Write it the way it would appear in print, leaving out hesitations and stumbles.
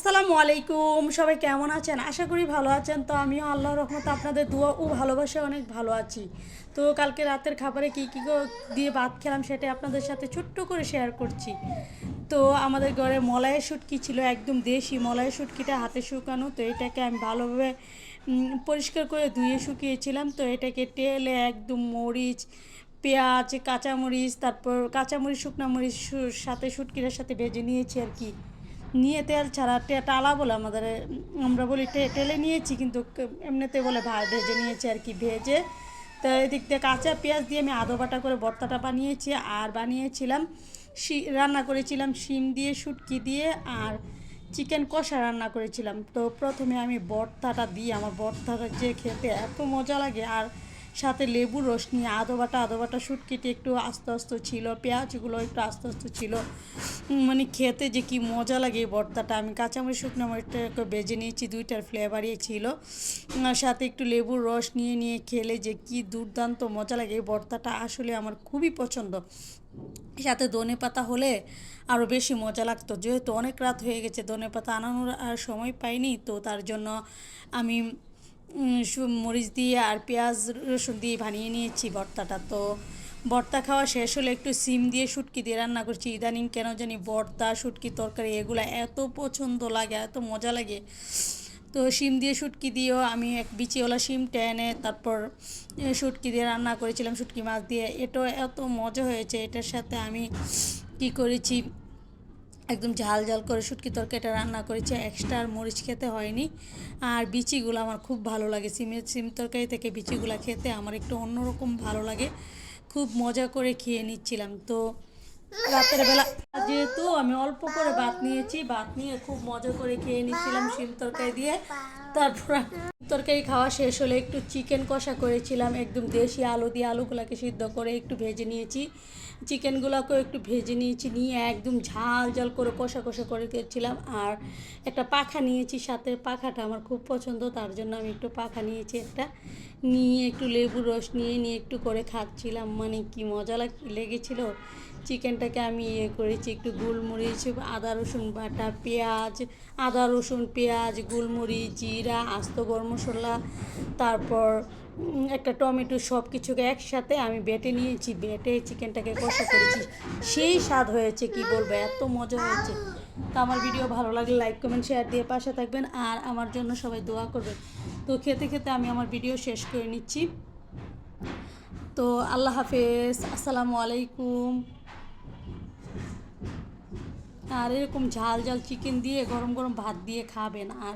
আসসালামু আলাইকুম, সবাই কেমন আছেন? আশা করি ভালো আছেন। তো আমিও আল্লাহর রহমতে আপনাদের দোয়া ও ভালোবাসায় অনেক ভালো আছি। তো কালকে রাতের খাবারে কী দিয়ে ভাত খেলাম সেটা আপনাদের সাথে ছোট্ট করে শেয়ার করছি। তো আমাদের ঘরে মলাইয়ের শুটকি ছিল, একদম দেশি মলাইয়ের শুটকিটা হাতে শুকানো। তো এটাকে আমি ভালোভাবে পরিষ্কার করে ধুয়ে শুকিয়েছিলাম। তো এটাকে তেলে একদম মরিচ, পেঁয়াজ, কাঁচামরিচ, তারপর কাঁচামরিচ, শুকনো মরিচ সাথে শুটকিটার সাথে ভেজে নিয়েছি আর কি। নিয়ে তেল ছাড়া টালা বলে আমাদের, আমরা বলি টেলে নিয়েছি, কিন্তু এমনিতে বলে ভেজে নিয়েছি আর কি। ভেজে তো এদিক দিয়ে কাঁচা পেঁয়াজ দিয়ে আমি আদো বাটা করে ভর্তাটা বানিয়েছি। আর বানিয়েছিলাম রান্না করেছিলাম শিম দিয়ে, শুটকি দিয়ে, আর চিকেন কষা রান্না করেছিলাম। তো প্রথমে আমি ভর্তাটা দিই, আমার ভর্তাটা যে খেতে এত মজা লাগে, আর সাথে লেবুর রস নিয়ে আদো বাটা শুটকিটি একটু আস্তে আস্তে ছিল, পেঁয়াজগুলো একটু আস্তে আস্তে ছিল, মানে খেতে যে কি মজা লাগে এই ভর্তাটা। আমি কাঁচামরিচ, শুকনো মরিচটা একটু বেজে নিয়েছি, দুইটার ফ্লেভারই ছিল। সাথে একটু লেবুর রস নিয়ে খেলে যে কি দুর্দান্ত মজা লাগে এই ভর্তাটা, আসলে আমার খুবই পছন্দ। সাথে ধনেপাতা হলে আরও বেশি মজা লাগতো। যেহেতু অনেক রাত হয়ে গেছে, ধনেপাতা আনানোর আর সময় পাইনি, তো তার জন্য আমি মরিচ দিয়ে আর পেঁয়াজ রসুন দিয়ে বানিয়ে নিয়েছি ভর্তাটা। তো ভর্তা খাওয়া শেষ হলে একটু সিম দিয়ে শুটকি দিয়ে রান্না করছি। ইদানিং কেন জানি ভর্তা, শুটকি তরকারি এগুলো এত পছন্দ লাগে, এত মজা লাগে। তো শিম দিয়ে শুটকি দিয়েও আমি এক বিচিওয়ালা শিম টেনে তারপর শুটকি দিয়ে রান্না করেছিলাম, শুটকি মাছ দিয়ে। এটাও এত মজা হয়েছে। এটার সাথে আমি কি করেছি, একদম ঝাল ঝাল করে শুটকি তরকারিটা রান্না করেছি, এক্সট্রা আর মরিচ খেতে হয়নি। আর বিচিগুলো আমার খুব ভালো লাগে, সিম তরকারি থেকে বিচিগুলো খেতে আমার একটু অন্যরকম ভালো লাগে। খুব মজা করে খেয়ে নিচ্ছিলাম। তো রাতের বেলা যেহেতু আমি অল্প করে ভাত নিয়েছি, ভাত নিয়ে খুব মজা করে খেয়ে নিচ্ছিলাম শিম তরকারি দিয়ে। তারপর তরকারি খাওয়া শেষ হলে একটু চিকেন কষা করেছিলাম, একদম দেশি আলু দিয়ে। আলুগুলোকে সিদ্ধ করে একটু ভেজে নিয়েছি, চিকেনগুলোকেও একটু ভেজে নিয়েছি, নিয়ে একদম ঝাল ঝাল করে কষা কষা করে দিয়েছিলাম। আর একটা পাখা নিয়েছি সাথে, পাখাটা আমার খুব পছন্দ, তার জন্য আমি একটু পাখা নিয়েছি একটা, নিয়ে একটু লেবুর রস নিয়ে একটু করে খাচ্ছিলাম। মানে কি মজা লেগেছিল। চিকেনটাকে আমি করেছি একটু গোলমরিচ, আদা রসুন বাটা, পেঁয়াজ, আদা রসুন পেঁয়াজ, গোলমরিচ, জিরা, আস্ত গরম মশলা, তারপর একটা টমেটো, সব কিছুকে একসাথে আমি বেটে নিয়েছি। বেটে চিকেনটাকে কষা করেছি, সেই স্বাদ হয়েছে কি বলবো, এত মজা হয়েছে। তো আমার ভিডিও ভালো লাগলে লাইক কমেন্ট শেয়ার দিয়ে পাশে থাকবেন, আর আমার জন্য সবাই দোয়া করবেন। তো খেতে খেতে আমি আমার ভিডিও শেষ করে নিচ্ছি। তো আল্লাহ হাফেজ, আসসালামু আলাইকুম। আর এরকম ঝাল ঝাল চিকেন দিয়ে গরম গরম ভাত দিয়ে খাবেন। আর